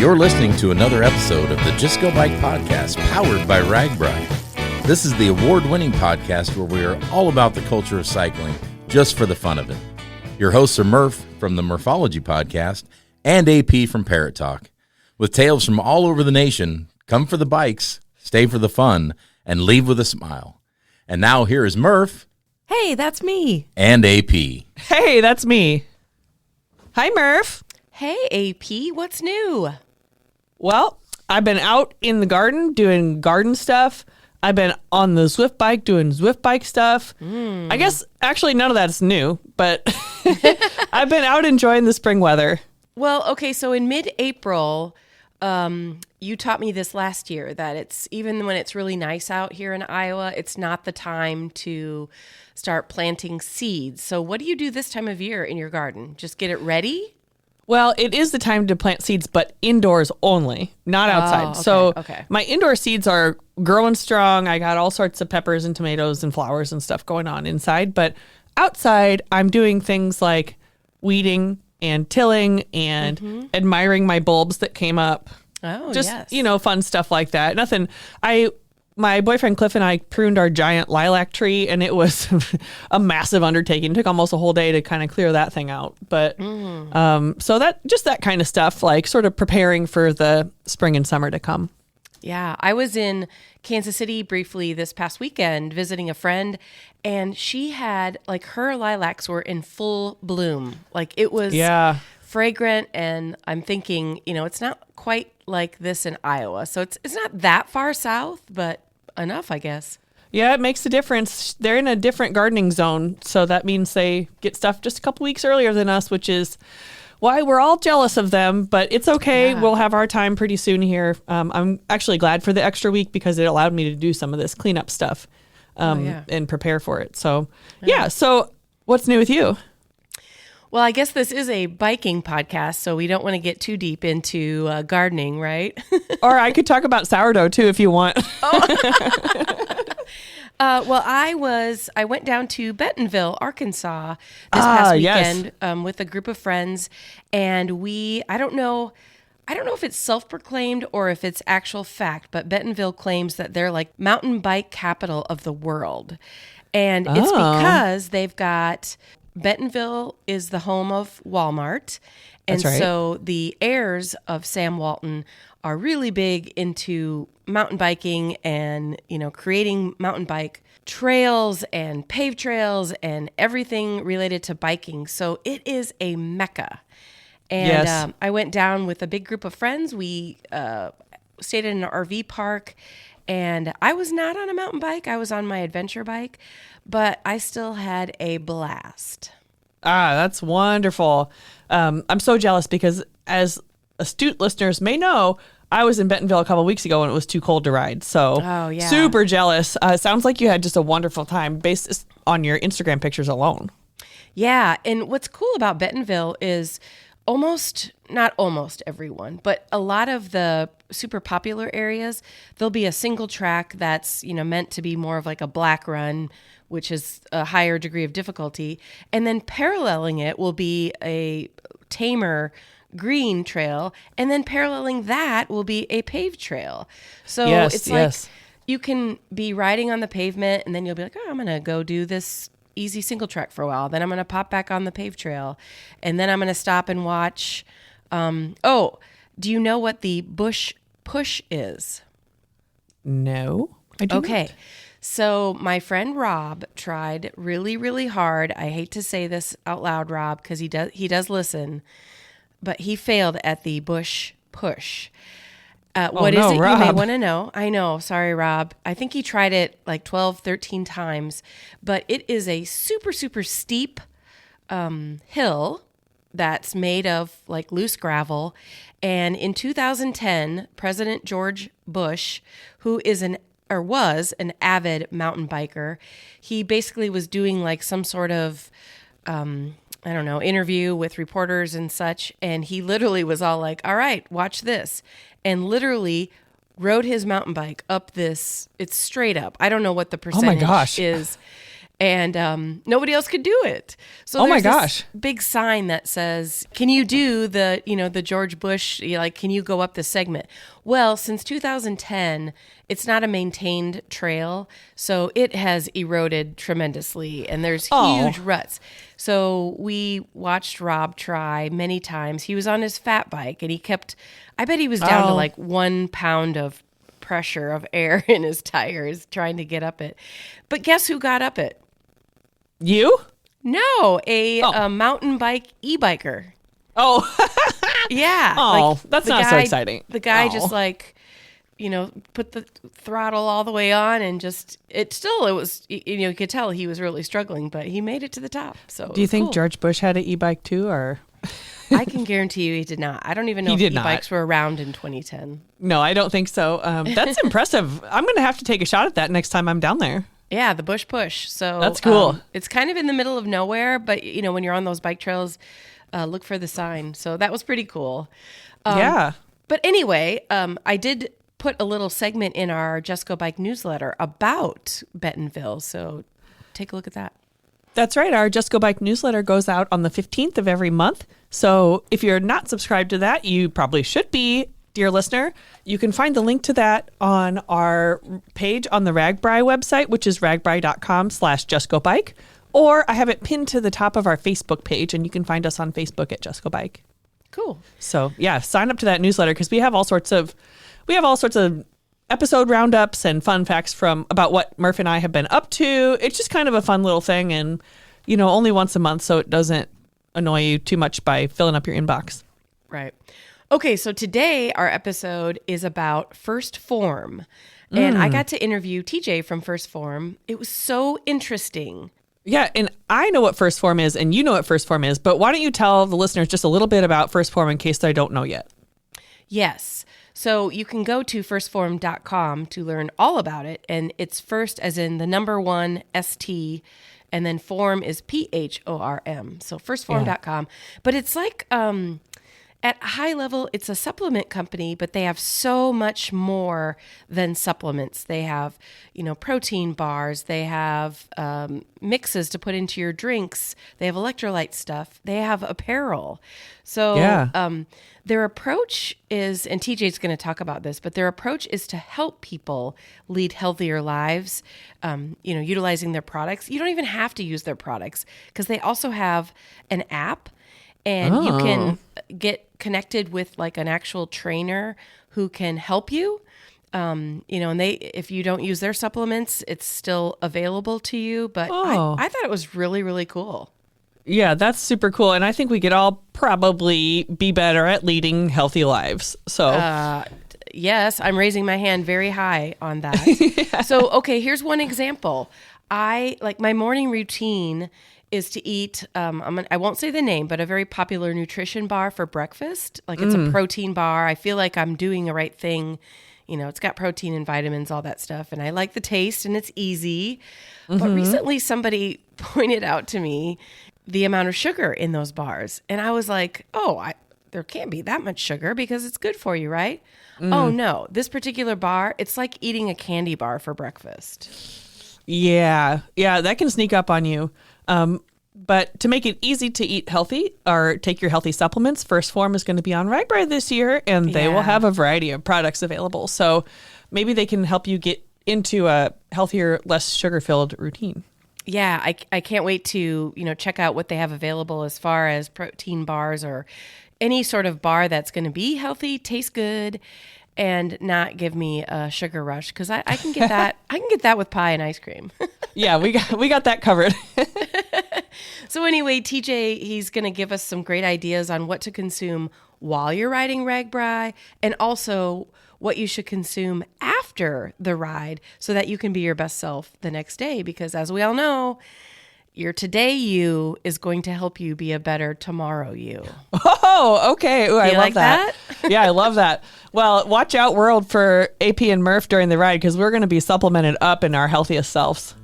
You're listening to another episode of the Just Go Bike podcast, powered by RAGBRAI. This is the award-winning podcast where we are all about the culture of cycling, just for the fun of it. Your hosts are Murph from the Murphology podcast and AP from Parrot Talk. With tales from all over the nation, come for the bikes, stay for the fun, and leave with a smile. And now here is Murph. Hey, that's me. And AP. Hey, that's me. Hi, Murph. Hey, AP, what's new? Well, I've been out in the garden doing garden stuff. I've been on the Zwift bike doing Zwift bike stuff. I guess actually none of that's new, but I've been out enjoying the spring weather. Well, okay, so in mid-April, you taught me this last year, that it's even when it's really nice out here in Iowa, it's not the time to start planting seeds. So what do you do this time of year in your garden? Just get it ready? Well, it is the time to plant seeds, but indoors only, not outside. Okay. My indoor seeds are growing strong. I got all sorts of peppers and tomatoes and flowers and stuff going on inside. But outside, I'm doing things like weeding and tilling and admiring my bulbs that came up. Oh, Just, yes. Fun stuff like that. Nothing. My boyfriend Cliff and I pruned our giant lilac tree, and it was a massive undertaking. It took almost a whole day to kind of clear that thing out. But so that kind of stuff, like sort of preparing for the spring and summer to come. Yeah, I was in Kansas City briefly this past weekend visiting a friend, and she had, like, her lilacs were in full bloom. Like, it was fragrant, and I'm thinking, it's not quite like this in Iowa. So it's not that far south, but enough, I guess. Yeah, it makes a difference. They're in a different gardening zone, so that means they get stuff just a couple weeks earlier than us, which is why we're all jealous of them, but it's okay. Yeah. We'll have our time pretty soon here. I'm actually glad for the extra week because it allowed me to do some of this cleanup stuff and prepare for it. So, so what's new with you? Well, I guess this is a biking podcast, so we don't want to get too deep into gardening, right? Or I could talk about sourdough too if you want. Well, I went down to Bentonville, Arkansas this past weekend with a group of friends, and I don't know if it's self-proclaimed or if it's actual fact, but Bentonville claims that they're like mountain bike capital of the world. And it's because they've got Bentonville is the home of Walmart. And That's right. So the heirs of Sam Walton are really big into mountain biking and, creating mountain bike trails and paved trails and everything related to biking. So it is a mecca. And I went down with a big group of friends. We stayed in an RV park, and I was not on a mountain bike. I was on my adventure bike, but I still had a blast. That's wonderful. I'm so jealous because, as astute listeners may know, I was in Bentonville a couple of weeks ago and it was too cold to ride. So super jealous. Sounds like you had just a wonderful time based on your Instagram pictures alone. Yeah. And what's cool about Bentonville is not almost everyone, but a lot of the super popular areas, there'll be a single track that's, meant to be more of like a black run, which is a higher degree of difficulty. And then paralleling it will be a tamer green trail. And then paralleling that will be a paved trail. So it's like you can be riding on the pavement and then you'll be like, I'm going to go do this easy single track for a while. Then I'm going to pop back on the paved trail. And then I'm going to stop and watch. Do you know what the bush push is? No, I do not. So my friend Rob tried really, really hard. I hate to say this out loud, Rob, because he does listen, but he failed at the bush push. What is it, Rob? You may want to know? I know. Sorry, Rob. I think he tried it like 12, 13 times, but it is a super, super steep hill that's made of like loose gravel. And in 2010, President George Bush, who was an avid mountain biker, he basically was doing like some sort of, interview with reporters and such. And he literally was all like, all right, watch this. And literally rode his mountain bike up this, it's straight up. I don't know what the percentage is. and nobody else could do it. So Oh my there's this gosh. big sign that says, "Can you do the George Bush? Can you go up this segment?" Well, since 2010, it's not a maintained trail, so it has eroded tremendously, and there's huge ruts. So we watched Rob try many times. He was on his fat bike, and I bet he was down to like 1 pound of pressure of air in his tires trying to get up it. But guess who got up it? You? No, a mountain bike e-biker. Oh. Yeah. Oh, that's not so exciting. The guy just put the throttle all the way on and it was, you could tell he was really struggling, but he made it to the top. So Do you think cool. George Bush had an e-bike too, or? I can guarantee you he did not. I don't even know if e-bikes were around in 2010. No, I don't think so. That's impressive. I'm going to have to take a shot at that next time I'm down there. Yeah, the Bush Push. So that's cool. It's kind of in the middle of nowhere, but when you're on those bike trails, look for the sign. So that was pretty cool. Yeah. But anyway, I did put a little segment in our Just Go Bike newsletter about Bentonville. So take a look at that. That's right. Our Just Go Bike newsletter goes out on the 15th of every month. So if you're not subscribed to that, you probably should be, dear listener. You can find the link to that on our page on the RAGBRAI website, which is ragbrai.com/justgobike. Or I have it pinned to the top of our Facebook page, and you can find us on Facebook at Just Go Bike. Cool. So yeah, sign up to that newsletter because we have all sorts of episode roundups and fun facts about what Murph and I have been up to. It's just kind of a fun little thing, and only once a month, so it doesn't annoy you too much by filling up your inbox. Right. Okay, so today our episode is about First Phorm, and I got to interview TJ from First Phorm. It was so interesting. Yeah, and I know what First Phorm is, and you know what First Phorm is, but why don't you tell the listeners just a little bit about First Phorm in case they don't know yet? Yes. So you can go to firstphorm.com to learn all about it, and it's first as in the number 1 ST, and then Phorm is PHORM. So firstphorm.com. But it's like at a high level, it's a supplement company, but they have so much more than supplements. They have, protein bars. They have mixes to put into your drinks. They have electrolyte stuff. They have apparel. So their approach is, and TJ's going to talk about this, but their approach is to help people lead healthier lives, utilizing their products. You don't even have to use their products because they also have an app. And you can get connected with like an actual trainer who can help you. And if you don't use their supplements, it's still available to you. But I thought it was really, really cool. Yeah, that's super cool. And I think we could all probably be better at leading healthy lives. So yes, I'm raising my hand very high on that. Yeah. So, okay, here's one example. My morning routine is to eat, I won't say the name, but a very popular nutrition bar for breakfast. Like it's a protein bar. I feel like I'm doing the right thing. It's got protein and vitamins, all that stuff. And I like the taste and it's easy. But recently somebody pointed out to me the amount of sugar in those bars. And I was like, there can't be that much sugar because it's good for you, right? Oh no, this particular bar, it's like eating a candy bar for breakfast. Yeah, that can sneak up on you. But to make it easy to eat healthy or take your healthy supplements, First Phorm is going to be on RAGBRAI this year, and they will have a variety of products available. So maybe they can help you get into a healthier, less sugar-filled routine. Yeah, I can't wait to check out what they have available as far as protein bars or any sort of bar that's going to be healthy, taste good, and not give me a sugar rush because I can get that. I can get that with pie and ice cream. Yeah, we got that covered. So anyway, TJ, he's going to give us some great ideas on what to consume while you're riding RAGBRAI, and also what you should consume after the ride so that you can be your best self the next day. Because as we all know, your today you is going to help you be a better tomorrow you. Oh, okay. Ooh, I love like that. Yeah, I love that. Well, watch out, world, for AP and Murph during the ride because we're going to be supplemented up in our healthiest selves.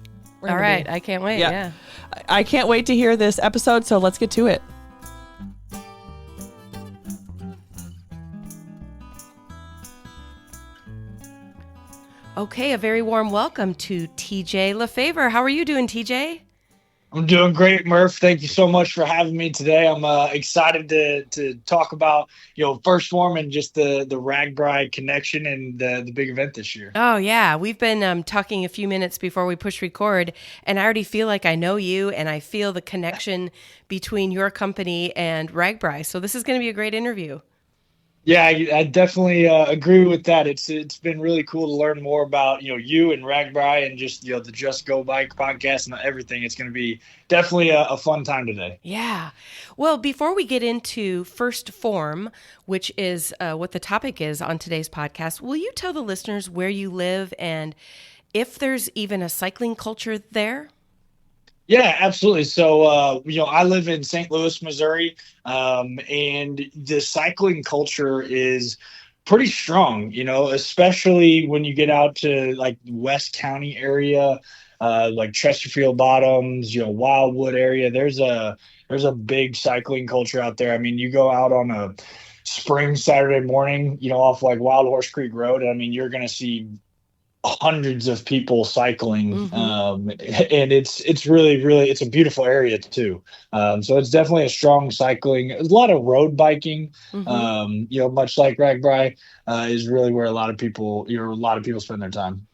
All right. I can't wait. Yeah. I can't wait to hear this episode, so let's get to it. Okay, a very warm welcome to TJ LaFaver. How are you doing, TJ? I'm doing great, Murph. Thank you so much for having me today. I'm excited to talk about first Phorm and just the RAGBRAI connection and the big event this year. Oh, yeah. We've been talking a few minutes before we push record, and I already feel like I know you, and I feel the connection between your company and RAGBRAI. So this is going to be a great interview. Yeah, I definitely agree with that. It's been really cool to learn more about you and RAGBRAI and just the Just Go Bike podcast and everything. It's going to be definitely a fun time today. Yeah. Well, before we get into first Phorm, which is what the topic is on today's podcast, will you tell the listeners where you live and if there's even a cycling culture there? Yeah, absolutely. So, I live in St. Louis, Missouri, and the cycling culture is pretty strong, especially when you get out to like West County area, like Chesterfield Bottoms, Wildwood area. There's a big cycling culture out there. I mean, you go out on a spring Saturday morning, off like Wild Horse Creek Road. I mean, you're going to see hundreds of people cycling, and it's really it's a beautiful area too. So it's definitely a strong cycling. There's a lot of road biking. Much like RAGBRAI is really where a lot of people spend their time.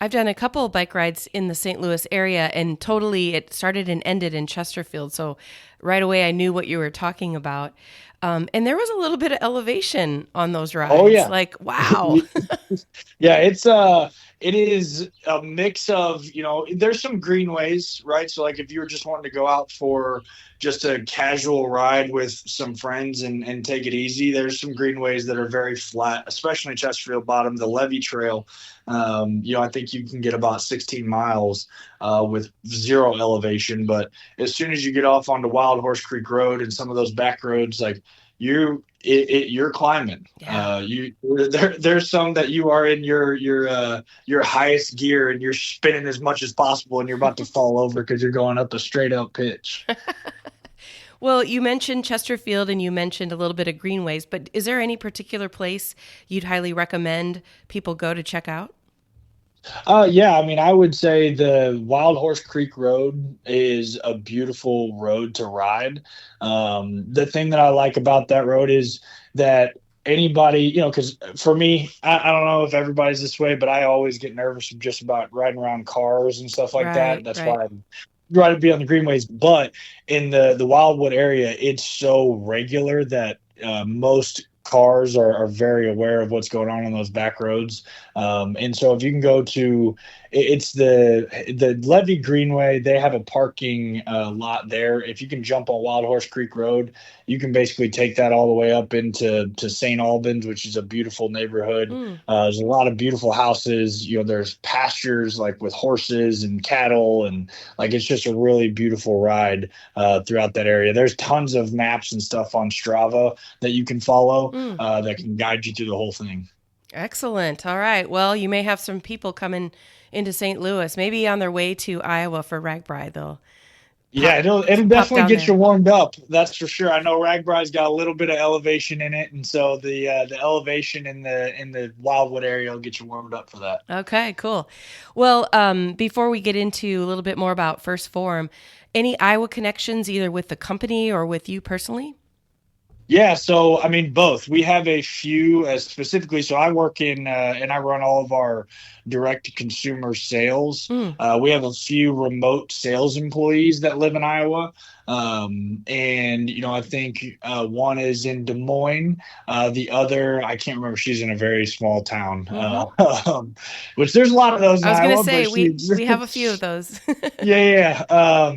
I've done a couple of bike rides in the St. Louis area, and totally it started and ended in Chesterfield. So right away I knew what you were talking about. And there was a little bit of elevation on those rides. Oh yeah. Like, wow. Yeah, it is a mix of, there's some greenways, right? So like if you were just wanting to go out for just a casual ride with some friends and take it easy, there's some greenways that are very flat, especially Chesterfield Bottom, the Levee Trail. I think you can get about 16 miles with zero elevation. But as soon as you get off onto Wild Horse Creek Road and some of those back roads, like you're climbing. Yeah. There's some that you are in your highest gear and you're spinning as much as possible and you're about to fall over because you're going up a straight up pitch. Well, you mentioned Chesterfield and you mentioned a little bit of greenways, but is there any particular place you'd highly recommend people go to check out? Yeah, I mean, I would say the Wild Horse Creek Road is a beautiful road to ride. The thing that I like about that road is that anybody, because for me, I don't know if everybody's this way, but I always get nervous just about riding around cars and stuff like that. That's why I'm try to be on the greenways. But in the Wildwood area, it's so regular that most cars are very aware of what's going on those back roads. And so if you can go to, it's the Levee Greenway, they have a parking lot there. If you can jump on Wild Horse Creek Road, you can basically take that all the way up into St. Albans, which is a beautiful neighborhood. There's a lot of beautiful houses. There's pastures like with horses and cattle, and like it's just a really beautiful ride throughout that area. There's tons of maps and stuff on Strava that you can follow that can guide you through the whole thing. Excellent. All right. Well, you may have some people coming into St. Louis, maybe on their way to Iowa for RAGBRAI, though. Yeah, it'll definitely get you warmed up. That's for sure. I know RAGBRAI's got a little bit of elevation in it, and so the elevation in the Wildwood area will get you warmed up for that. Okay, cool. Well, before we get into a little bit more about First Phorm, any Iowa connections either with the company or with you personally? Yeah, so I mean both. We have a few specifically. So I work in and I run all of our direct to consumer sales. We have a few remote sales employees that live in Iowa, and I think one is in Des Moines. The other, I can't remember. She's in a very small town, which there's a lot of those. I was going to say we have a few of those. Yeah.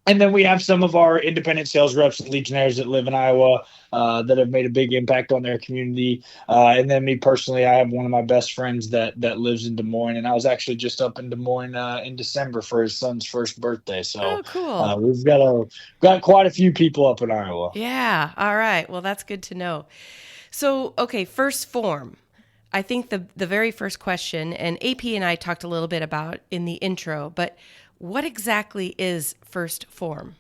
And then we have some of our independent sales reps and legionnaires that live in Iowa that have made a big impact on their community. And then me personally, I have one of my best friends that lives in Des Moines, and I was actually just up in Des Moines in December for his son's first birthday. So cool. We've got quite a few people up in Iowa. Yeah. All right. Well, that's good to know. So, okay, First Phorm. I think the very first question, and AP and I talked a little bit about in the intro, but what exactly is First Phorm?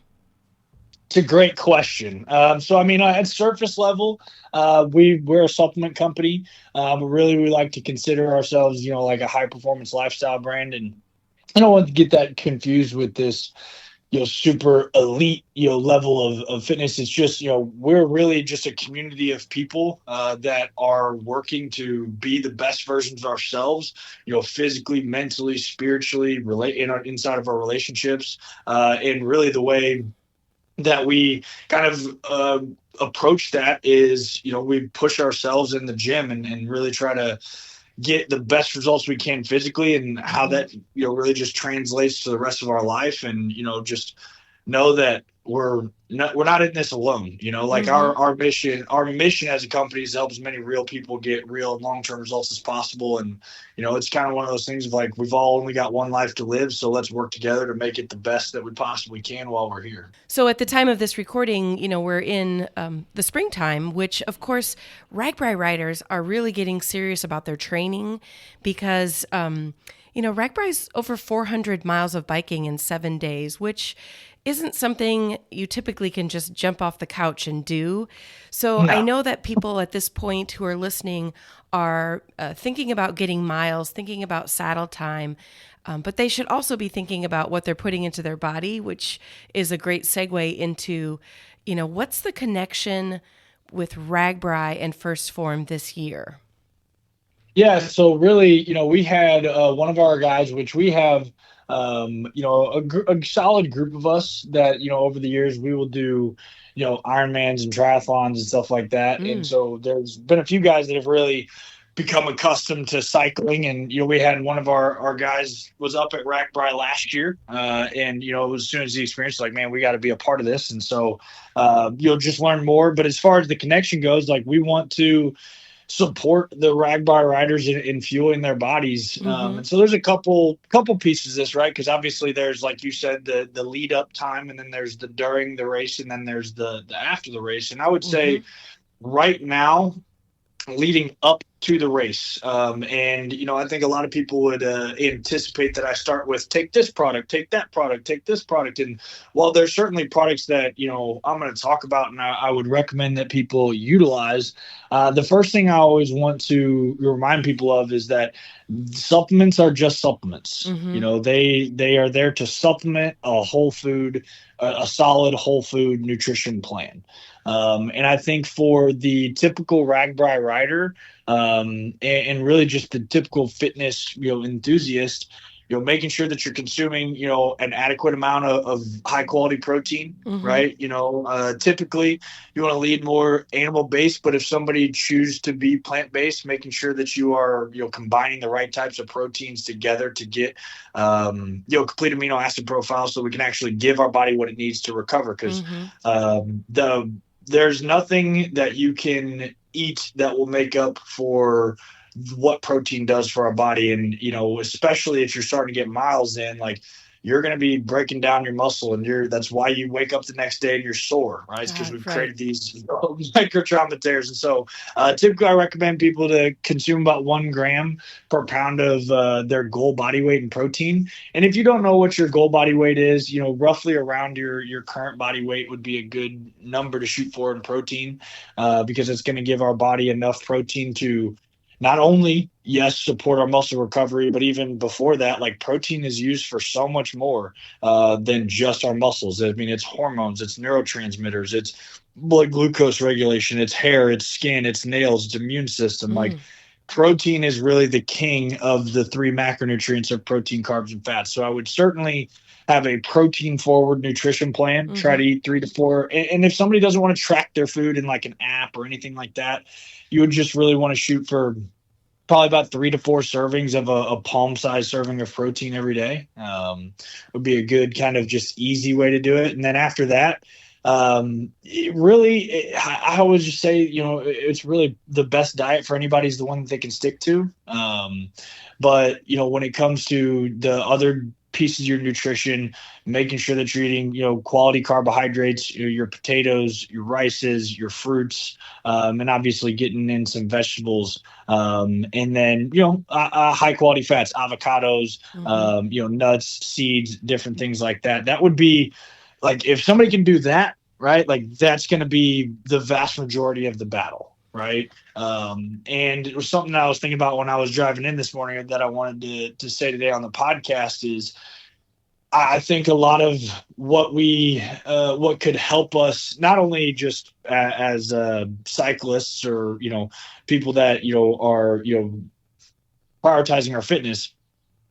It's a great question. So, I mean, at surface level, we're a supplement company. But really, we like to consider ourselves, like a high performance lifestyle brand. And I don't want to get that confused with this super elite, level of fitness. It's just, we're really just a community of people that are working to be the best versions of ourselves, physically, mentally, spiritually, inside of our relationships. And really the way that we kind of approach that is, we push ourselves in the gym and really try to get the best results we can physically, and how that really just translates to the rest of our life. And just know that we're not in this alone. Like our mission as a company is to help as many real people get real long-term results as possible. And it's kind of one of those things of like, we've all only got one life to live, so let's work together to make it the best that we possibly can while we're here. So at the time of this recording, we're in the springtime, which of course RAGBRAI riders are really getting serious about their training, because RAGBRAI's over 400 miles of biking in 7 days, which isn't something you typically can just jump off the couch and do. So no. I know that people at this point who are listening are thinking about getting miles, thinking about saddle time, but they should also be thinking about what they're putting into their body, which is a great segue into, what's the connection with RAGBRAI and First Phorm this year? Yeah, so really, we had one of our guys, which we have, a solid group of us that, over the years we will do, Ironmans and triathlons and stuff like that. And so there's been a few guys that have really become accustomed to cycling. And, we had one of our guys was up at RAGBRAI last year. And, as soon as he experienced, like, man, we got to be a part of this. And so, just learn more. But as far as the connection goes, like, we want to support the RAGBRAI riders in fueling their bodies. And so there's a couple pieces of this, right? Because obviously there's, like you said, the lead up time, and then there's the during the race, and then there's the after the race. And I would say right now, leading up to the race, and I think a lot of people would anticipate that I start with take this product, take that product, take this product. And while there's certainly products that I'm going to talk about and I would recommend that people utilize, the first thing I always want to remind people of is that supplements are just supplements. They are there to supplement a whole food, a solid whole food nutrition plan. And I think for the typical RAGBRAI rider, and really just the typical fitness, enthusiast, making sure that you're consuming, an adequate amount of high quality protein, right? Typically you want to lead more animal based, but if somebody chooses to be plant based, making sure that you are, combining the right types of proteins together to get, complete amino acid profile, so we can actually give our body what it needs to recover. Because there's nothing that you can eat that will make up for what protein does for our body. And, especially if you're starting to get miles in, like, you're going to be breaking down your muscle, and that's why you wake up the next day and you're sore, right? It's because we've created these microtrauma tears. And so typically I recommend people to consume about 1 gram per pound of their goal body weight in protein. And if you don't know what your goal body weight is, roughly around your current body weight would be a good number to shoot for in protein, because it's going to give our body enough protein to not only, yes, support our muscle recovery, but even before that, like, protein is used for so much more than just our muscles. I mean, it's hormones, it's neurotransmitters, it's blood glucose regulation, it's hair, it's skin, it's nails, it's immune system. Like, protein is really the king of the 3 macronutrients of protein, carbs, and fats. So I would certainly have a protein forward nutrition plan. Try to eat 3 to 4. And if somebody doesn't want to track their food in like an app or anything like that, you would just really want to shoot for probably about 3 to 4 servings of a palm-sized serving of protein every day. Would be a good kind of just easy way to do it. And then after that, I would just say, it's really the best diet for anybody is the one that they can stick to. But, when it comes to the other pieces of your nutrition, making sure that you're eating, quality carbohydrates, your potatoes, your rices, your fruits, and obviously getting in some vegetables, and then, high quality fats, avocados, nuts, seeds, different things like that. That would be like, if somebody can do that, right, like, that's going to be the vast majority of the battle. Right. And it was something that I was thinking about when I was driving in this morning that I wanted to say today on the podcast is, I think a lot of what what could help us, not only just as cyclists or, people that, are, prioritizing our fitness.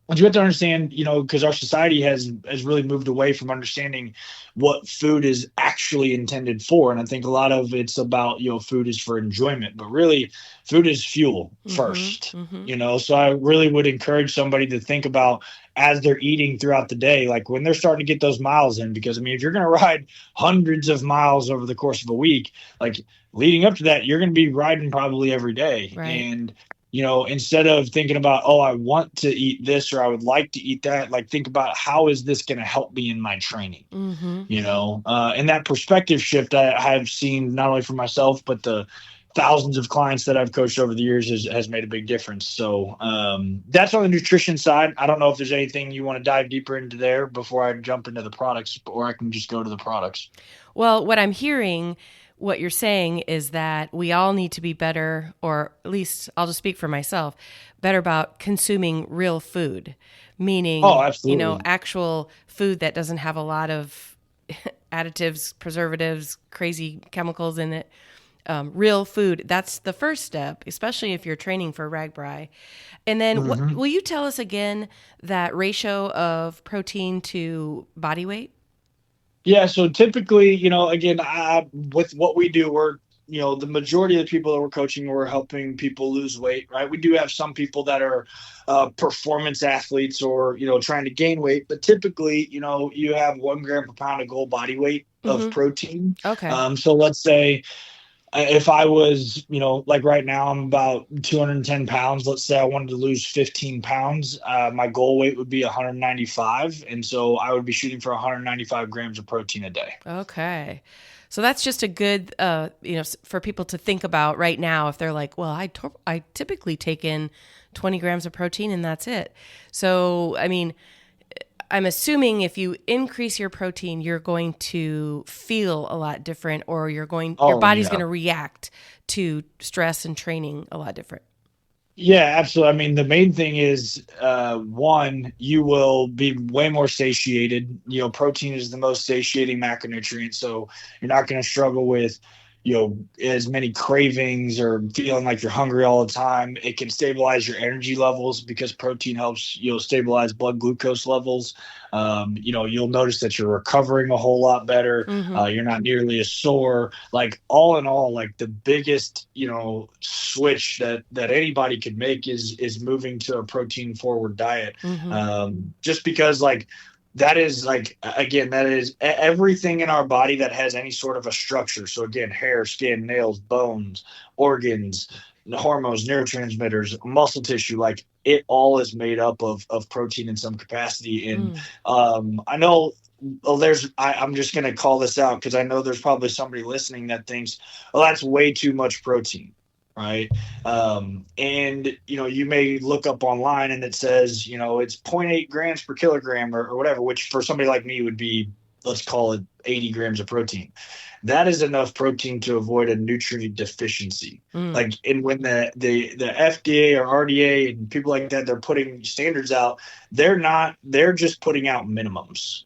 But you have to understand, because our society has really moved away from understanding what food is actually intended for. And I think a lot of it's about, food is for enjoyment, but really food is fuel first, So I really would encourage somebody to think about, as they're eating throughout the day, like when they're starting to get those miles in, because I mean, if you're going to ride hundreds of miles over the course of a week, like leading up to that, you're going to be riding probably every day. Right. And instead of thinking about, oh, I want to eat this or I would like to eat that, like think about, how is this going to help me in my training? And that perspective shift I have seen not only for myself, but the thousands of clients that I've coached over the years has made a big difference. So that's on the nutrition side. I don't know if there's anything you want to dive deeper into there before I jump into the products, or I can just go to the products. Well, what I'm hearing, what you're saying is that we all need to be better, or at least I'll just speak for myself, better about consuming real food, meaning, actual food that doesn't have a lot of additives, preservatives, crazy chemicals in it. Real food. That's the first step, especially if you're training for RAGBRAI. And then will you tell us again that ratio of protein to body weight? Yeah, so typically, again, with what we do, we're, the majority of the people that we're coaching, we're helping people lose weight, right? We do have some people that are performance athletes or, trying to gain weight, but typically, you have 1 gram per pound of goal body weight of protein. Okay. So let's say if I was, like right now I'm about 210 pounds. Let's say I wanted to lose 15 pounds. My goal weight would be 195. And so I would be shooting for 195 grams of protein a day. Okay. So that's just a good, for people to think about right now if they're like, well, I typically take in 20 grams of protein and that's it. So, I mean, I'm assuming if you increase your protein, you're going to feel a lot different, or your body's going to react to stress and training a lot different. Yeah, absolutely. I mean, the main thing is, one, you will be way more satiated. Protein is the most satiating macronutrient, so you're not going to struggle with, as many cravings or feeling like you're hungry all the time. It can stabilize your energy levels because protein helps, stabilize blood glucose levels. You'll notice that you're recovering a whole lot better. You're not nearly as sore. Like all in all, like the biggest, switch that anybody could make is moving to a protein forward diet. Just because that is that is everything in our body that has any sort of a structure. So again, hair, skin, nails, bones, organs, hormones, neurotransmitters, muscle tissue, like it all is made up of protein in some capacity. And I know I'm just going to call this out because I know there's probably somebody listening that thinks, well, that's way too much protein. Right. And, you may look up online and it says, it's 0.8 grams per kilogram or whatever, which for somebody like me would be, let's call it 80 grams of protein. That is enough protein to avoid a nutrient deficiency. And when the FDA or RDA and people like that, they're putting standards out, they're just putting out minimums.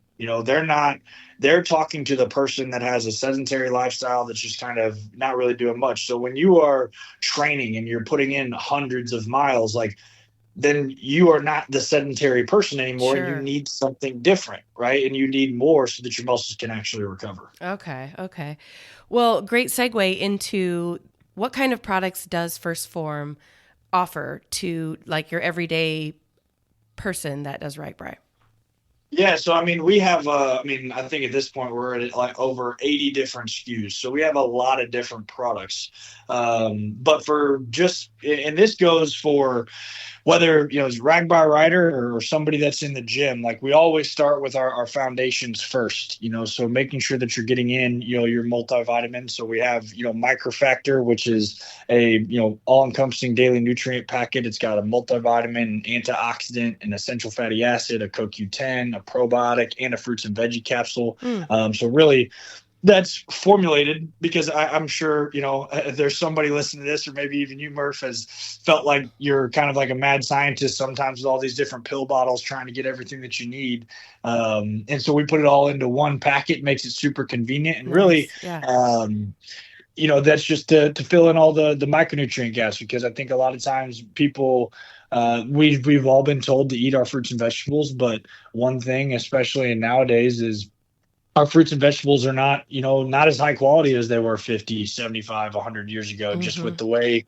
They're talking to the person that has a sedentary lifestyle that's just kind of not really doing much. So when you are training and you're putting in hundreds of miles, then you are not the sedentary person anymore. Sure. You need something different, right? And you need more so that your muscles can actually recover. Okay. Well, great segue into what kind of products does Phorm offer to your everyday person that does RAGBRAI? Yeah, so I mean, we have, I think at this point we're at over 80 different SKUs. So we have a lot of different products. But and this goes for whether, it's RAGBRAI rider or somebody that's in the gym, we always start with our foundations first, so making sure that you're getting in, your multivitamin. So we have, Microfactor, which is a, all-encompassing daily nutrient packet. It's got a multivitamin, antioxidant, an essential fatty acid, a CoQ10, a probiotic, and a fruits and veggie capsule. So really that's formulated because I'm sure, there's somebody listening to this, or maybe even you, Murph, has felt like you're kind of like a mad scientist sometimes with all these different pill bottles trying to get everything that you need. And so we put it all into one packet, makes it super convenient. And really, that's just to fill in all the micronutrient gaps, because I think a lot of times people, we've all been told to eat our fruits and vegetables, but one thing, especially nowadays, is our fruits and vegetables are not as high quality as they were 50, 75, 100 years ago, just with the way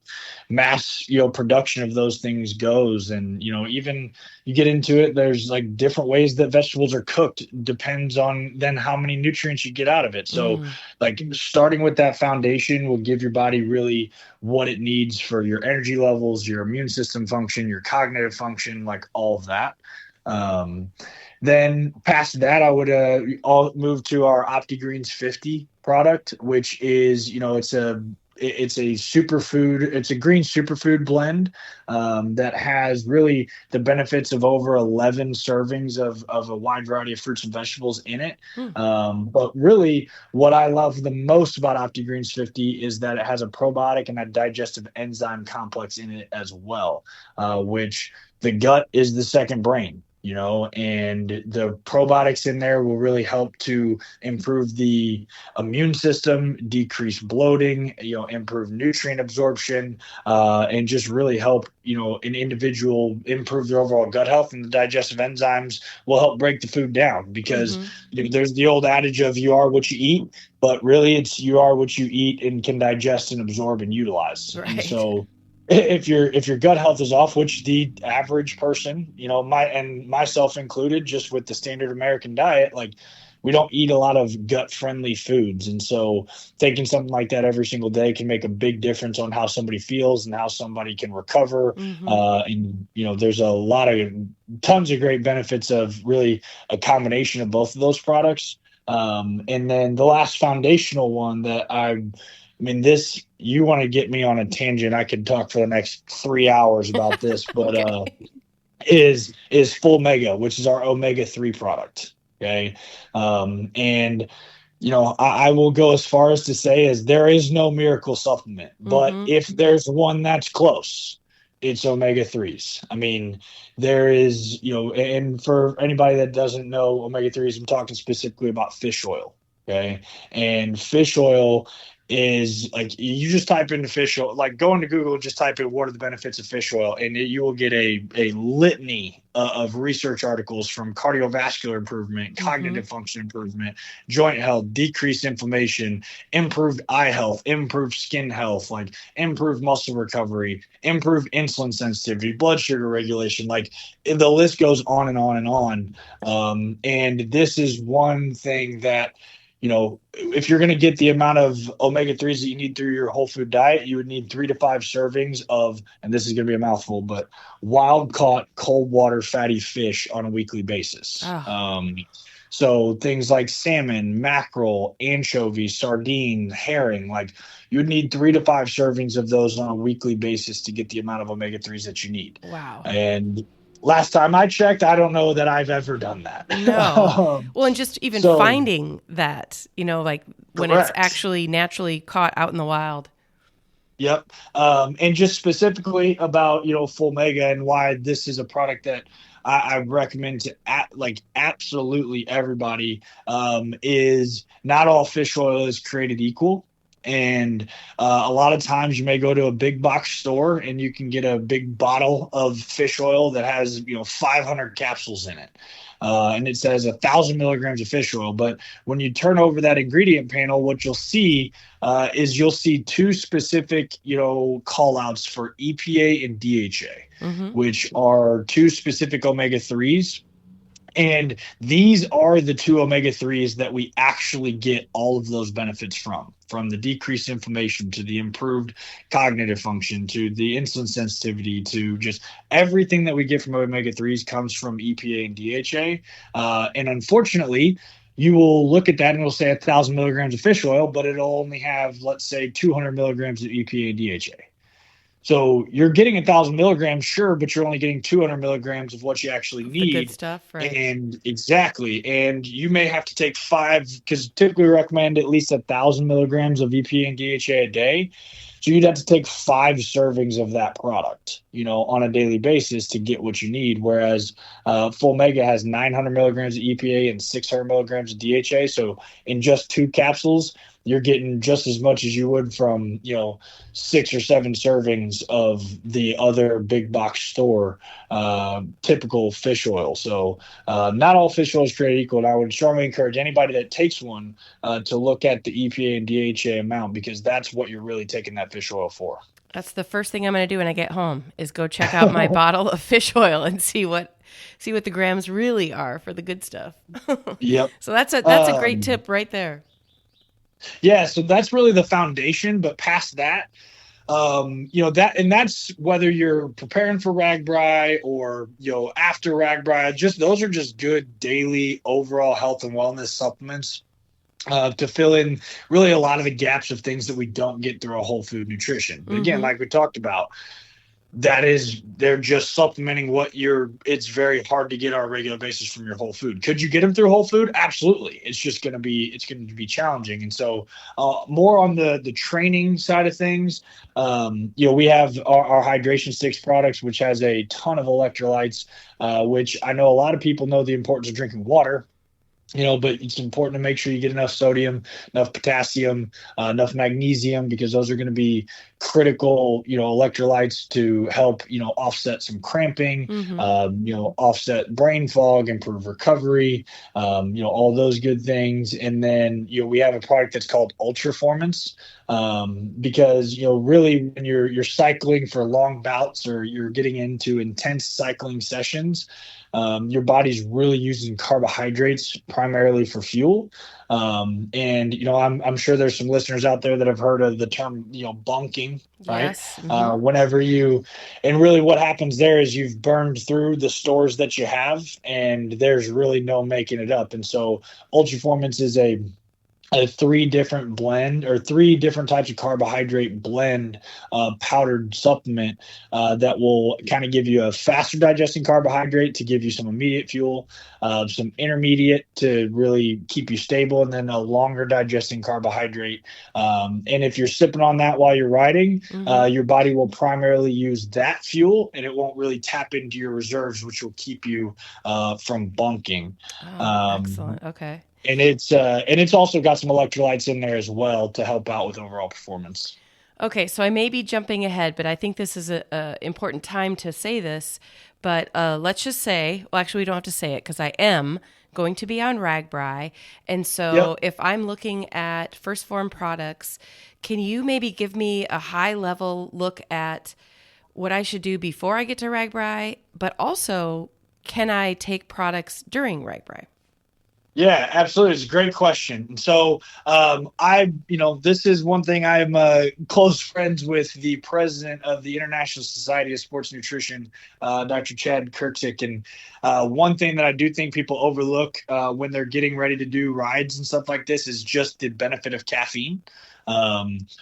mass, production of those things goes. And, even you get into it, there's like different ways that vegetables are cooked, depends on then how many nutrients you get out of it. So like starting with that foundation will give your body really what it needs for your energy levels, your immune system function, your cognitive function, like all of that. Then past that, I would all move to our OptiGreens 50 product, which is, it's a superfood. It's a green superfood blend that has really the benefits of over 11 servings of a wide variety of fruits and vegetables in it. But really, what I love the most about OptiGreens 50 is that it has a probiotic and a digestive enzyme complex in it as well, which the gut is the second brain. And the probiotics in there will really help to improve the immune system, decrease bloating, improve nutrient absorption, and just really help, an individual improve their overall gut health. And the digestive enzymes will help break the food down, because there's the old adage of you are what you eat, but really it's you are what you eat and can digest and absorb and utilize. Right. And so if your gut health is off, which the average person, myself included, just with the standard American diet, like we don't eat a lot of gut friendly foods. And so taking something like that every single day can make a big difference on how somebody feels and how somebody can recover. And, there's tons of great benefits of really a combination of both of those products. And then the last foundational one that you want to get me on a tangent, I could talk for the next 3 hours about this, but is Full Mega, which is our omega-3 product. Okay. And I will go as far as to say as there is no miracle supplement, but if there's one that's close, it's omega-3s. There is, and for anybody that doesn't know omega-3s, I'm talking specifically about fish oil. Okay. And fish oil is like, you just type into fish oil, like go into Google, just type in what are the benefits of fish oil, and you will get a litany of research articles from cardiovascular improvement, cognitive function improvement, joint health, decreased inflammation, improved eye health, improved skin health, like improved muscle recovery, improved insulin sensitivity, blood sugar regulation, like the list goes on and on and on. And this is one thing that, if you're going to get the amount of omega-3s that you need through your whole food diet, you would need 3 to 5 servings of, and this is going to be a mouthful, but wild caught cold water fatty fish on a weekly basis. So things like salmon, mackerel, anchovies, sardine, herring, like you would need 3 to 5 servings of those on a weekly basis to get the amount of omega-3s that you need. Wow. And last time I checked, I don't know that I've ever done that. No. Well, and just even finding that, like when correct. It's actually naturally caught out in the wild. Yep. And just specifically about, Full Mega and why this is a product that I recommend to absolutely everybody, is not all fish oil is created equal. And a lot of times you may go to a big box store and you can get a big bottle of fish oil that has 500 capsules in it. And it says 1,000 milligrams of fish oil. But when you turn over that ingredient panel, what you'll see is you'll see 2 specific, call outs for EPA and DHA, which are 2 specific omega-3s. And these are the 2 omega-3s that we actually get all of those benefits from the decreased inflammation to the improved cognitive function to the insulin sensitivity to just everything that we get from omega-3s comes from EPA and DHA. And unfortunately, you will look at that and it'll say 1,000 milligrams of fish oil, but it'll only have, let's say, 200 milligrams of EPA and DHA. So you're getting 1,000 milligrams, sure, but you're only getting 200 milligrams of what you actually The good need. stuff, right? And exactly. And you may have to take 5, because typically we recommend at least 1,000 milligrams of EPA and DHA a day. So you'd have to take 5 servings of that product, on a daily basis to get what you need. Whereas Full Mega has 900 milligrams of EPA and 600 milligrams of DHA. So in just 2 capsules, you're getting just as much as you would from 6 or 7 servings of the other big box store typical fish oil. So not all fish oil is created equal, and I would strongly encourage anybody that takes one to look at the EPA and DHA amount, because that's what you're really taking that fish oil for. That's the first thing I'm going to do when I get home is go check out my bottle of fish oil and see what the grams really are for the good stuff. Yep. So that's a great tip right there. Yeah, so that's really the foundation. But past that, that's whether you're preparing for RAGBRAI or after RAGBRAI. Just those are just good daily overall health and wellness supplements to fill in really a lot of the gaps of things that we don't get through a whole food nutrition. But again, like we talked about, they're just supplementing it's very hard to get on a regular basis from your whole food. Could you get them through whole food? Absolutely. It's going to be challenging. And so more on the training side of things, we have our hydration sticks products, which has a ton of electrolytes, which I know a lot of people know the importance of drinking water. But it's important to make sure you get enough sodium, enough potassium, enough magnesium, because those are going to be critical, electrolytes to help, offset some cramping, offset brain fog, improve recovery, all those good things. And then, we have a product that's called Ultraformance, because, really when you're cycling for long bouts or you're getting into intense cycling sessions, your body's really using carbohydrates primarily for fuel. And I'm sure there's some listeners out there that have heard of the term, bunking, right? Yes. Mm-hmm. And really what happens there is you've burned through the stores that you have, and there's really no making it up. And so Ultraformance is a 3 different types of carbohydrate blend powdered supplement that will kind of give you a faster digesting carbohydrate to give you some immediate fuel, some intermediate to really keep you stable, and then a longer digesting carbohydrate. And if you're sipping on that while you're riding, your body will primarily use that fuel, and it won't really tap into your reserves, which will keep you from bunking. Excellent. Okay. And it's also got some electrolytes in there as well to help out with overall performance. Okay, so I may be jumping ahead, but I think this is a important time to say this. But let's just say, well, actually, we don't have to say it because I am going to be on RAGBRAI. And so if I'm looking at First Phorm products, can you maybe give me a high-level look at what I should do before I get to RAGBRAI, but also can I take products during RAGBRAI? Yeah, absolutely. It's a great question. So this is one thing. I'm close friends with the president of the International Society of Sports Nutrition, Dr. Chad Kurtzik. And one thing that I do think people overlook when they're getting ready to do rides and stuff like this is just the benefit of caffeine.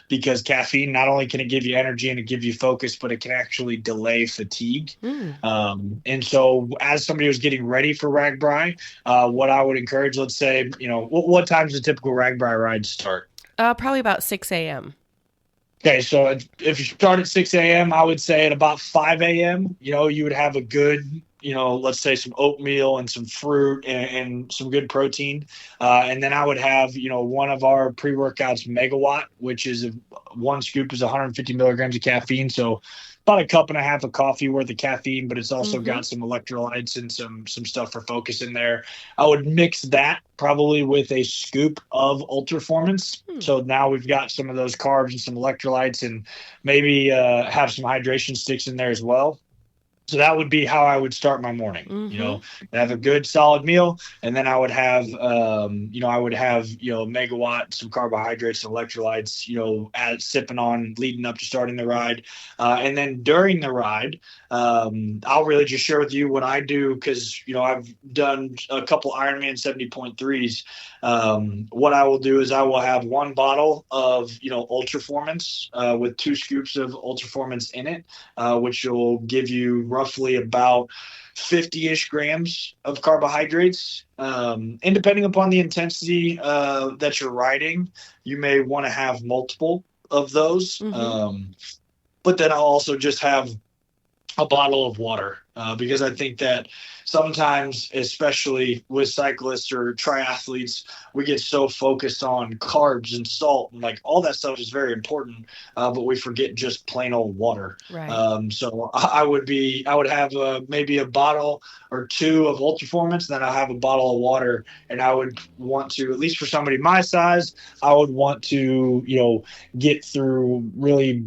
Because caffeine, not only can it give you energy and it give you focus, but it can actually delay fatigue. And so as somebody who's getting ready for RAGBRAI, what I would encourage, let's say, what time does a typical RAGBRAI ride start? Probably about 6 a.m. Okay, so if you start at 6 a.m., I would say at about 5 a.m., you would have a good, let's say some oatmeal and some fruit and some good protein. And then I would have, one of our pre-workouts, Megawatt, which is one scoop is 150 milligrams of caffeine. So about a cup and a half of coffee worth of caffeine, but it's also got some electrolytes and some stuff for focus in there. I would mix that probably with a scoop of Ultraformance. So now we've got some of those carbs and some electrolytes, and maybe have some hydration sticks in there as well. So that would be how I would start my morning. Have a good solid meal, and then I would have, megawatt, some carbohydrates, electrolytes, sipping on leading up to starting the ride, and then during the ride, I'll really just share with you what I do because I've done a couple Ironman 70.3s. What I will do is I will have one bottle of Ultraformance with 2 scoops of Ultraformance in it, which will give you roughly about 50-ish grams of carbohydrates. And depending upon the intensity that you're riding, you may want to have multiple of those. But then I'll also just have a bottle of water because I think that sometimes, especially with cyclists or triathletes, we get so focused on carbs and salt and like all that stuff is very important, but we forget just plain old water. Right. So I would have maybe a bottle or 2 of Ultraformance, then I'll have a bottle of water, and I would want to, at least for somebody my size, I would want to get through really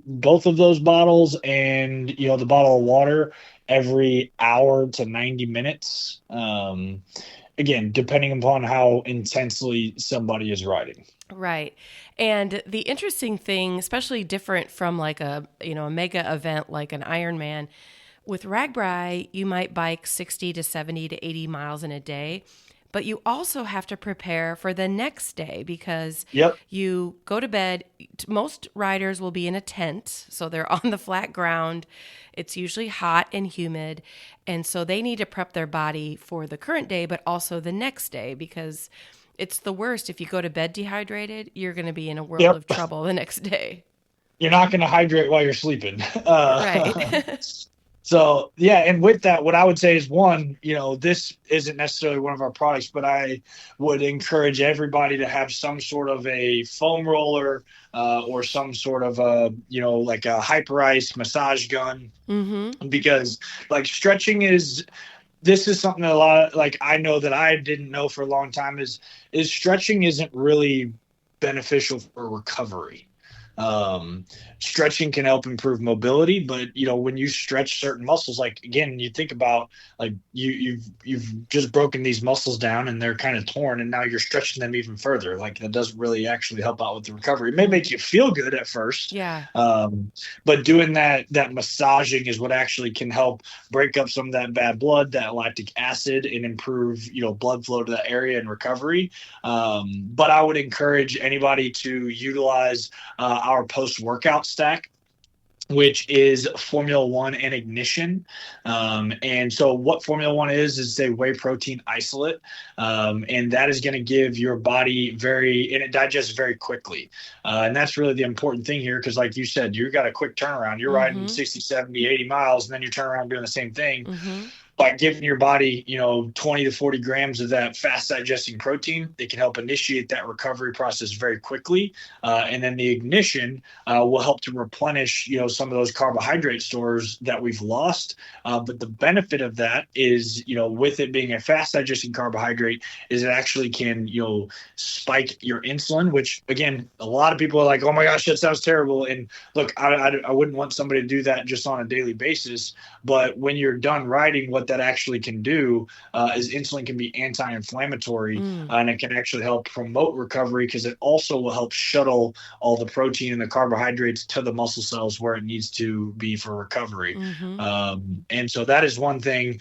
both of those bottles and the bottle of water every hour to 90 minutes, again depending upon how intensely somebody is riding. Right. And the interesting thing, especially different from like a mega event like an Ironman, with RAGBRAI you might bike 60 to 70 to 80 miles in a day. But you also have to prepare for the next day because you go to bed. Most riders will be in a tent, so they're on the flat ground. It's usually hot and humid, and so they need to prep their body for the current day, but also the next day because it's the worst. If you go to bed dehydrated, you're going to be in a world of trouble the next day. You're not going to hydrate while you're sleeping. Right. So, yeah, and with that, what I would say is, one, this isn't necessarily one of our products, but I would encourage everybody to have some sort of a foam roller or some sort of like a hyper-ice massage gun, because like stretching this is something that a lot, like I know that I didn't know for a long time is stretching isn't really beneficial for recovery. Stretching can help improve mobility, but when you stretch certain muscles, like again, you think about like you've just broken these muscles down and they're kind of torn, and now you're stretching them even further. Like that doesn't really actually help out with the recovery. It may make you feel good at first, but doing that massaging is what actually can help break up some of that bad blood, that lactic acid, and improve blood flow to that area and recovery. But I would encourage anybody to utilize our post-workout stack, which is Formula One and Ignition. And so what Formula One is a whey protein isolate. And that is going to give your body and it digests very quickly. And that's really the important thing here. Cause like you said, you got a quick turnaround. You're riding 60, 70, 80 miles, and then you turn around doing the same thing. By giving your body, 20 to 40 grams of that fast digesting protein, they can help initiate that recovery process very quickly. And then the ignition will help to replenish, some of those carbohydrate stores that we've lost. But the benefit of that is, with it being a fast digesting carbohydrate, is it actually can, spike your insulin, which again, a lot of people are like, oh my gosh, that sounds terrible. And look, I wouldn't want somebody to do that just on a daily basis. But when you're done riding, what that actually can do is insulin can be anti-inflammatory, and it can actually help promote recovery because it also will help shuttle all the protein and the carbohydrates to the muscle cells where it needs to be for recovery. And so that is one thing,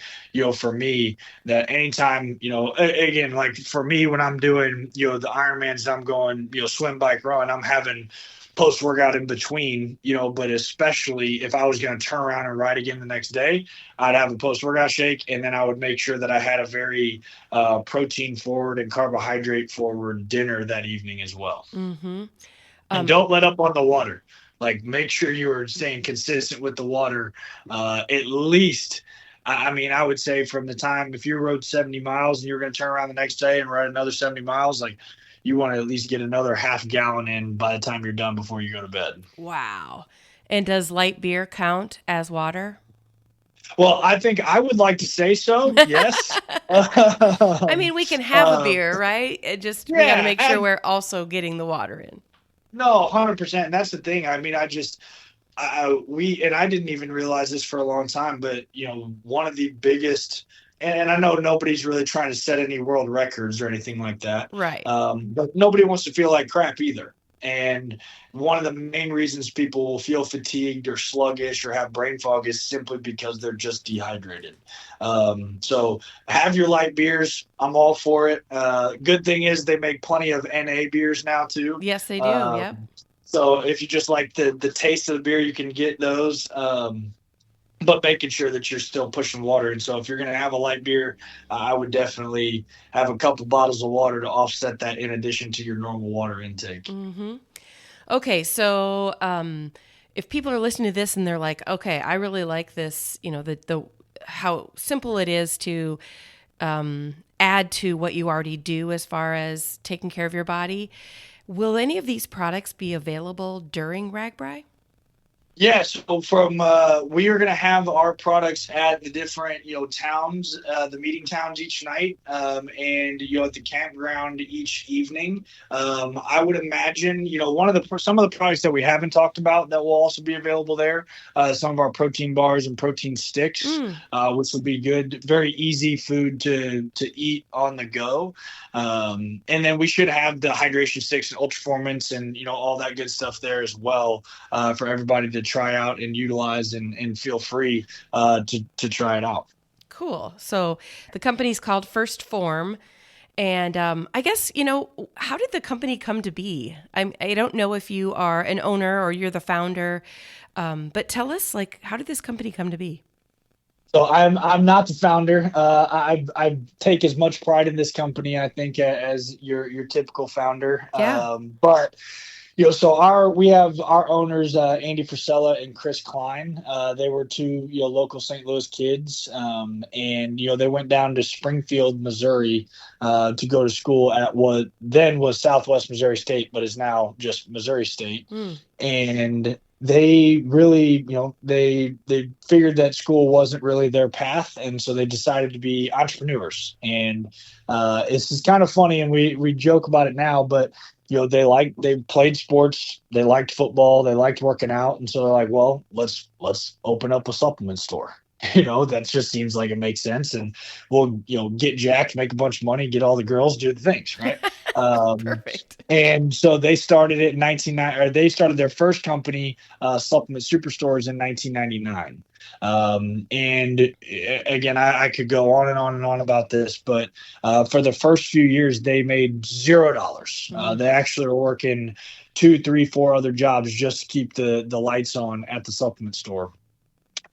for me, that anytime, again, like for me, when I'm doing, the Ironmans, I'm going, swim, bike, run, I'm having post-workout in between, but especially if I was going to turn around and ride again the next day, I'd have a post-workout shake, and then I would make sure that I had a very protein-forward and carbohydrate-forward dinner that evening as well. And don't let up on the water. Like, make sure you are staying consistent with the water, at least. I would say from the time, if you rode 70 miles and you're going to turn around the next day and ride another 70 miles, like, you want to at least get another half gallon in by the time you're done before you go to bed. Wow. And does light beer count as water? Well, I think I would like to say so. Yes. I mean, we can have a beer, right? We got to make sure we're also getting the water in. No, 100%. And that's the thing. I mean, I didn't even realize this for a long time, but one of the biggest, and I know nobody's really trying to set any world records or anything like that. Right. But nobody wants to feel like crap either. And one of the main reasons people will feel fatigued or sluggish or have brain fog is simply because they're just dehydrated. So have your light beers. I'm all for it. Good thing is they make plenty of NA beers now too. Yes, they do. Yep. So if you just like the taste of the beer, you can get those. But making sure that you're still pushing water. And so if you're going to have a light beer, I would definitely have a couple bottles of water to offset that in addition to your normal water intake. Mm-hmm. Okay, so if people are listening to this and they're like, okay, I really like this, the how simple it is to add to what you already do as far as taking care of your body, will any of these products be available during RAGBRAI? Yeah, so we are going to have our products at the different towns, the meeting towns each night, and at the campground each evening. I would imagine some of the products that we haven't talked about that will also be available there. Some of our protein bars and protein sticks, which will be good, very easy food to eat on the go. And then we should have the hydration sticks and Ultraformance and all that good stuff there as well for everybody to try out and utilize and feel free to try it out. Cool. So the company's called Phorm. And I guess, how did the company come to be? I don't know if you are an owner or you're the founder, but tell us, how did this company come to be? So I'm not the founder. I take as much pride in this company, I think, as your typical founder. Yeah. But so we have our owners, Andy Frisella and Chris Klein. They were two local St. Louis kids, and they went down to Springfield, Missouri, to go to school at what then was Southwest Missouri State, but is now just Missouri State. And they really, they figured that school wasn't really their path, and so they decided to be entrepreneurs. And it's just kind of funny, and we joke about it now, but they played sports, they liked football, they liked working out, and so they're like, well, let's open up a supplement store. That just seems like it makes sense, and we'll get jacked, make a bunch of money, get all the girls, do the things, right? Perfect. And so they started it in they started their first company, Supplement Superstores, in 1999. And again, I could go on and on and on about this, but for the first few years, they made $0. They actually were working 2, 3, 4 other jobs just to keep the lights on at the supplement store.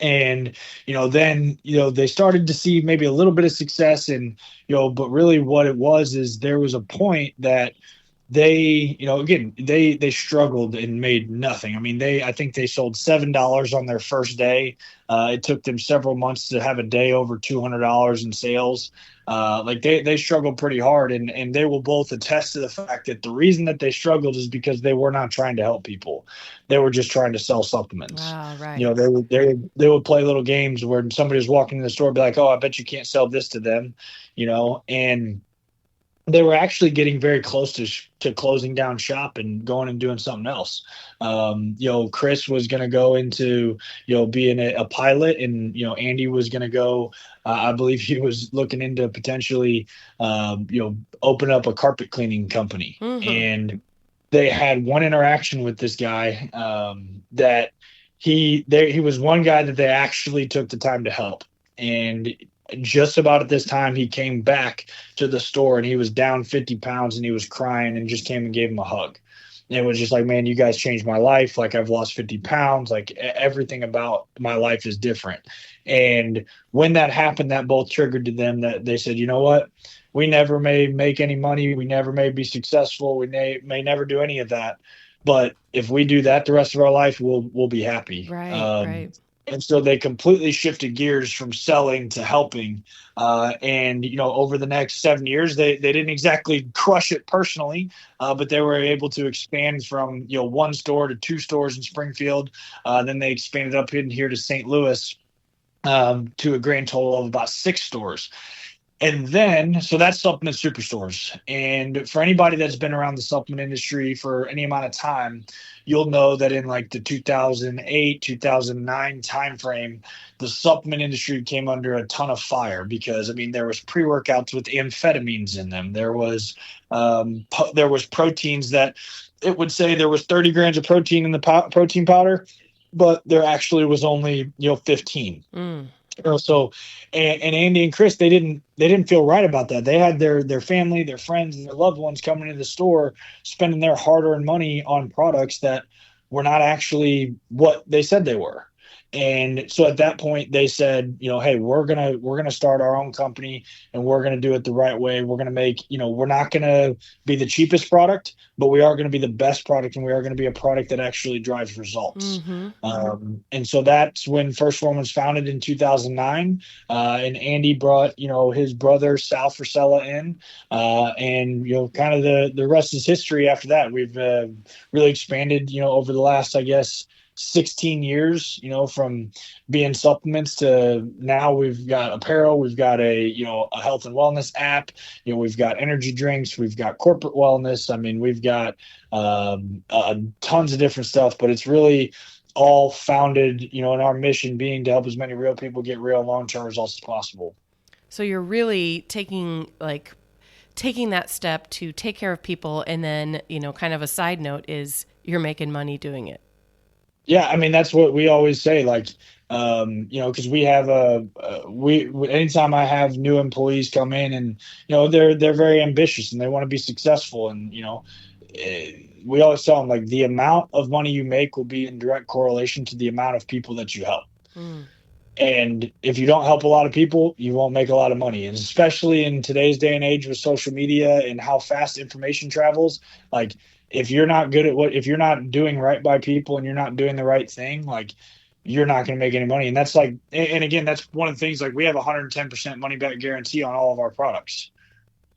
And, then, they started to see maybe a little bit of success, and, but really what it was is there was a point that they, again, they struggled and made nothing. I mean, I think they sold $7 on their first day. It took them several months to have a day over $200 in sales. They struggled pretty hard, and they will both attest to the fact that the reason that they struggled is because they were not trying to help people. They were just trying to sell supplements. Wow, right. They would play little games where somebody was walking in the store and be like, oh, I bet you can't sell this to them, and they were actually getting very close to closing down shop and going and doing something else. Chris was going to go into, being a pilot, and, Andy was going to go, I believe he was looking into potentially, open up a carpet cleaning company. Mm-hmm. And they had one interaction with this guy, that he was one guy that they actually took the time to help. And just about at this time, he came back to the store, and he was down 50 pounds, and he was crying, and just came and gave him a hug. And it was just like, man, you guys changed my life. Like, I've lost 50 pounds. Like, everything about my life is different. And when that happened, that both triggered to them that they said, you know what? We never may make any money. We never may be successful. We may never do any of that. But if we do that the rest of our life, we'll be happy. Right. And so they completely shifted gears from selling to helping. And, over the next 7 years, they didn't exactly crush it personally, but they were able to expand from, 1 store to 2 stores in Springfield. Then they expanded up in here to St. Louis, to a grand total of about 6 stores. And then, so that's supplement superstores. And for anybody that's been around the supplement industry for any amount of time, you'll know that in like the 2008, 2009 timeframe, the supplement industry came under a ton of fire because, I mean, there was pre-workouts with amphetamines in them. There was proteins that it would say there was 30 grams of protein in the protein powder, but there actually was only, 15. So, and Andy and Chris, they didn't feel right about that. They had their family, their friends, and their loved ones coming into the store, spending their hard-earned money on products that were not actually what they said they were. And so at that point, they said, hey, we're gonna start our own company, and we're gonna do it the right way. We're gonna make, we're not gonna be the cheapest product, but we are gonna be the best product, and we are gonna be a product that actually drives results. And so that's when First Phorm was founded in 2009. And Andy brought, his brother Sal Frisella in, and kind of the rest is history. After that, we've really expanded, over the last, I guess, 16 years, from being supplements to now we've got apparel, we've got a health and wellness app, we've got energy drinks, we've got corporate wellness. I mean, we've got tons of different stuff, but it's really all founded, in our mission being to help as many real people get real long-term results as possible. So you're really taking that step to take care of people. And then, kind of a side note is you're making money doing it. Yeah, I mean, that's what we always say, because we have anytime I have new employees come in and, they're very ambitious and they want to be successful. And, we always tell them, like, the amount of money you make will be in direct correlation to the amount of people that you help. And if you don't help a lot of people, you won't make a lot of money. And especially in today's day and age with social media and how fast information travels, like, if you're not if you're not doing right by people and you're not doing the right thing, like, you're not going to make any money. And that's and again, that's one of the things, like, we have 110% money back guarantee on all of our products.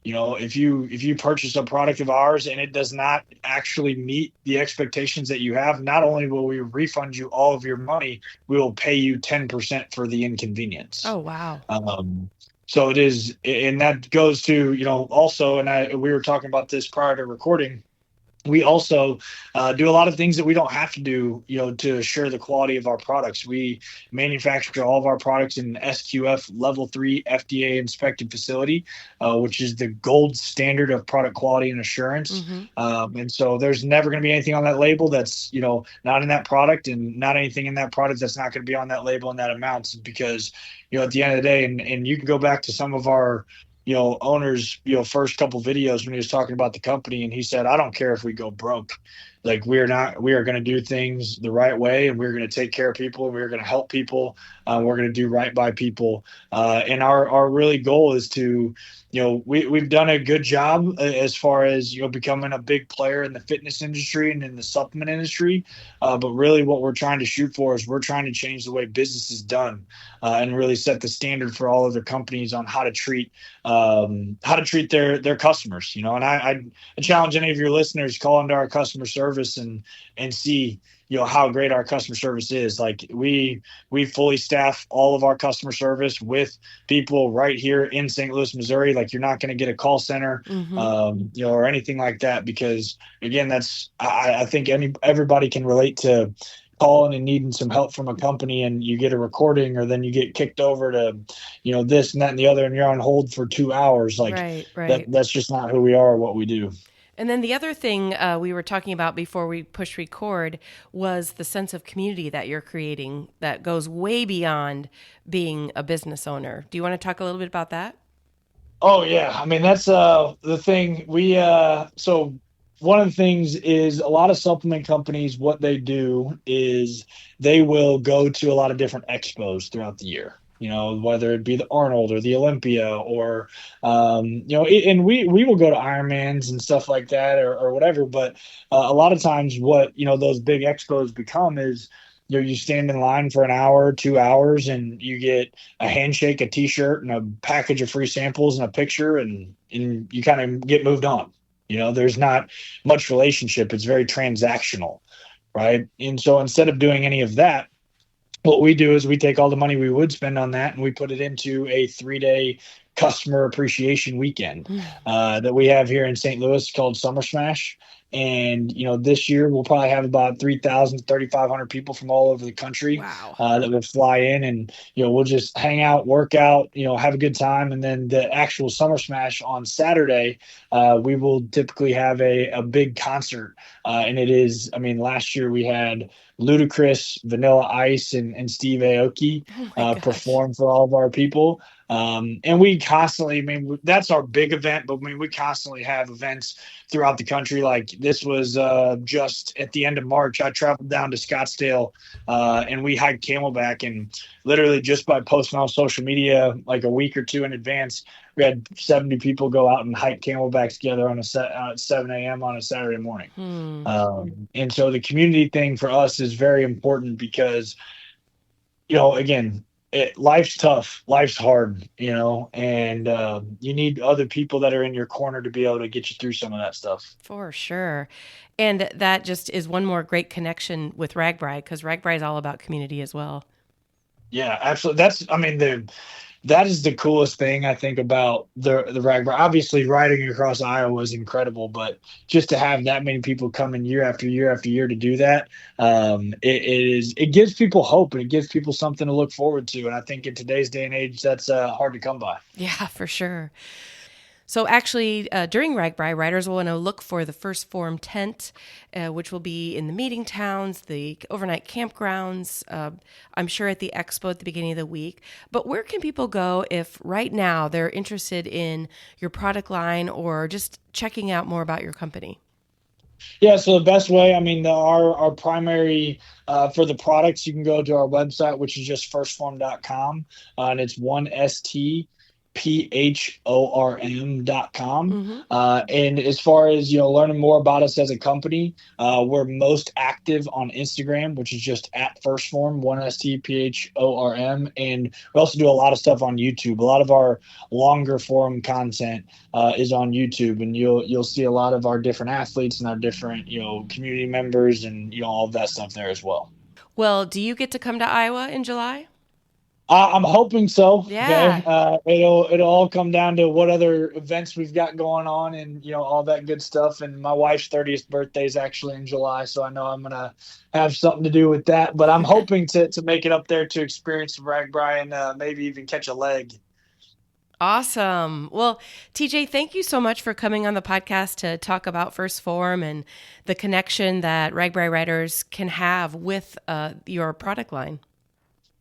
If you purchase a product of ours and it does not actually meet the expectations that you have, not only will we refund you all of your money, we will pay you 10% for the inconvenience. Oh, wow. So it is, and that goes to, also, and we were talking about this prior to recording, we also do a lot of things that we don't have to do, to assure the quality of our products. We manufacture all of our products in an SQF level 3 FDA inspected facility, which is the gold standard of product quality and assurance. And so there's never going to be anything on that label that's, not in that product, and not anything in that product that's not going to be on that label in that amount, because, at the end of the day, and you can go back to some of our owner's, first couple videos when he was talking about the company, and he said, I don't care if we go broke. Like, we are going to do things the right way, and we're going to take care of people, and we're going to help people. We're going to do right by people. And our really goal is to, we've done a good job as far as, becoming a big player in the fitness industry and in the supplement industry. But really what we're trying to shoot for is we're trying to change the way business is done, and really set the standard for all other companies on how to treat their customers, and I challenge any of your listeners, call into our customer service and see, how great our customer service is. Like, we fully staff all of our customer service with people right here in St. Louis, Missouri. Like, you're not going to get a call center, or anything like that, because again, I think everybody can relate to calling and needing some help from a company, and you get a recording, or then you get kicked over to, this and that and the other, and you're on hold for 2 hours. Like, right. That's just not who we are or what we do. And then the other thing we were talking about before we pushed record was the sense of community that you're creating that goes way beyond being a business owner. Do you want to talk a little bit about that? Oh, yeah. I mean, that's the thing. So one of the things is, a lot of supplement companies, what they do is they will go to a lot of different expos throughout the year. Whether it be the Arnold or the Olympia, or, and we will go to Ironmans and stuff like that, or whatever. But a lot of times what, those big expos become is, you stand in line for an hour, 2 hours, and you get a handshake, a T-shirt, and a package of free samples and a picture, and you kind of get moved on. There's not much relationship. It's very transactional, right? And so instead of doing any of that, what we do is we take all the money we would spend on that, and we put it into a 3-day customer appreciation weekend that we have here in St. Louis called Summer Smash. And, this year we'll probably have about 3,000 to 3,500 people from all over the country Wow. that will fly in, and, we'll just hang out, work out, have a good time. And then the actual Summer Smash on Saturday, we will typically have a big concert. And it is, last year we had Ludacris, Vanilla Ice, and Steve Aoki perform for all of our people. And we constantly, that's our big event, but we constantly have events throughout the country. Like this was just at the end of March. I traveled down to Scottsdale and we hiked Camelback, and literally just by posting on social media like a week or two in advance, we had 70 people go out and hike Camelback together on at 7 a.m. on a Saturday morning. And so the community thing for us is very important because, again, life's tough, life's hard, and you need other people that are in your corner to be able to get you through some of that stuff. For sure. And that just is one more great connection with RAGBRAI, because RAGBRAI is all about community as well. Yeah, absolutely. That is the coolest thing I think about the RAGBRAI. Obviously, riding across Iowa is incredible, but just to have that many people coming year after year after year to do that, it gives people hope, and it gives people something to look forward to. And I think in today's day and age, that's hard to come by. Yeah, for sure. So actually, during RAGBRAI, riders will want to look for the first Phorm tent, which will be in the meeting towns, the overnight campgrounds, I'm sure at the expo at the beginning of the week. But where can people go if right now they're interested in your product line or just checking out more about your company? Yeah, so the best way, our primary for the products, you can go to our website, which is just firstphorm.com, and it's PHORM.com. And as far as, learning more about us as a company, we're most active on Instagram, which is just at firstphorm, PHORM. And we also do a lot of stuff on YouTube. A lot of our longer form content is on YouTube, and you'll see a lot of our different athletes and our different, community members and, all of that stuff there as well. Well, do you get to come to Iowa in July? I'm hoping so. Yeah. Okay? It'll all come down to what other events we've got going on and, all that good stuff. And my wife's 30th birthday is actually in July, so I know I'm going to have something to do with that. But I'm hoping to make it up there to experience some RAGBRAI and maybe even catch a leg. Awesome. Well, TJ, thank you so much for coming on the podcast to talk about First Phorm and the connection that RAGBRAI riders can have with your product line.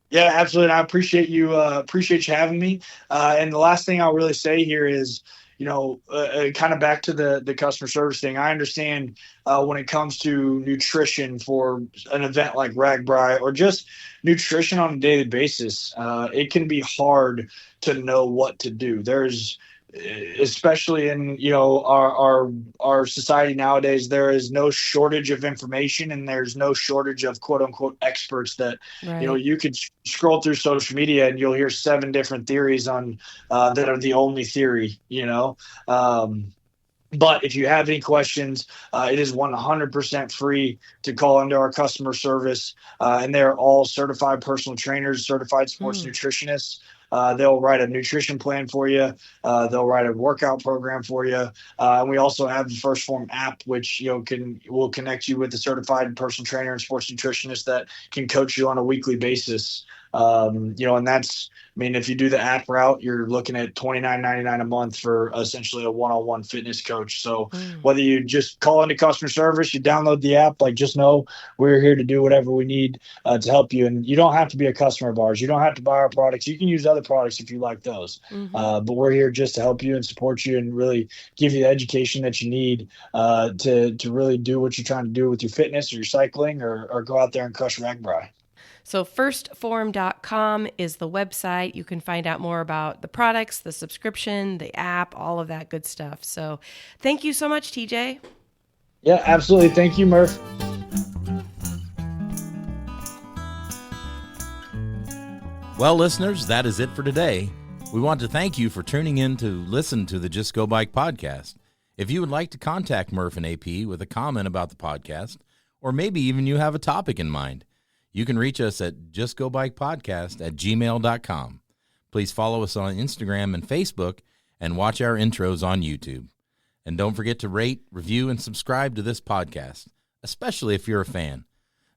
Yeah, absolutely. I appreciate you having me. And the last thing I'll really say here is, kind of back to the customer service thing. I understand when it comes to nutrition for an event like RAGBRAI or just nutrition on a daily basis, it can be hard to know what to do. There's, especially in our society nowadays, there is no shortage of information, and there's no shortage of quote unquote experts that Right. You could scroll through social media and you'll hear 7 different theories on that are the only theory. But if you have any questions, it is 100% free to call into our customer service, and they're all certified personal trainers, certified sports nutritionists. They'll write a nutrition plan for you. They'll write a workout program for you. And we also have the First Phorm app, which will connect you with a certified personal trainer and sports nutritionist that can coach you on a weekly basis. And that's, if you do the app route, you're looking at $29.99 a month for essentially a one-on-one fitness coach. So whether you just call into customer service, you download the app, just know we're here to do whatever we need to help you. And you don't have to be a customer of ours. You don't have to buy our products. You can use other products if you like those. But we're here just to help you and support you and really give you the education that you need to really do what you're trying to do with your fitness or your cycling or go out there and crush RAGBRAI. So firstphorm.com is the website. You can find out more about the products, the subscription, the app, all of that good stuff. So thank you so much, TJ. Yeah, absolutely. Thank you, Murph. Well, listeners, that is it for today. We want to thank you for tuning in to listen to the Just Go Bike podcast. If you would like to contact Murph and AP with a comment about the podcast, or maybe even you have a topic in mind, you can reach us at justgobikepodcast@gmail.com. Please follow us on Instagram and Facebook, and watch our intros on YouTube. And don't forget to rate, review, and subscribe to this podcast, especially if you're a fan.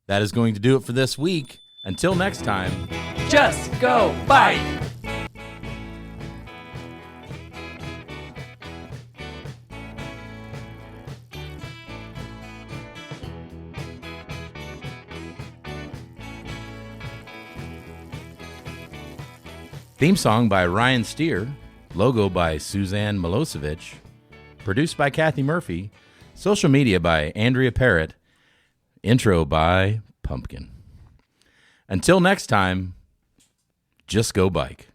That is going to do it for this week. Until next time, Just go bike. Theme song by Ryan Steer, logo by Suzanne Milosevic, produced by Kathy Murphy, social media by Andrea Parrott, intro by Pumpkin. Until next time, just go bike.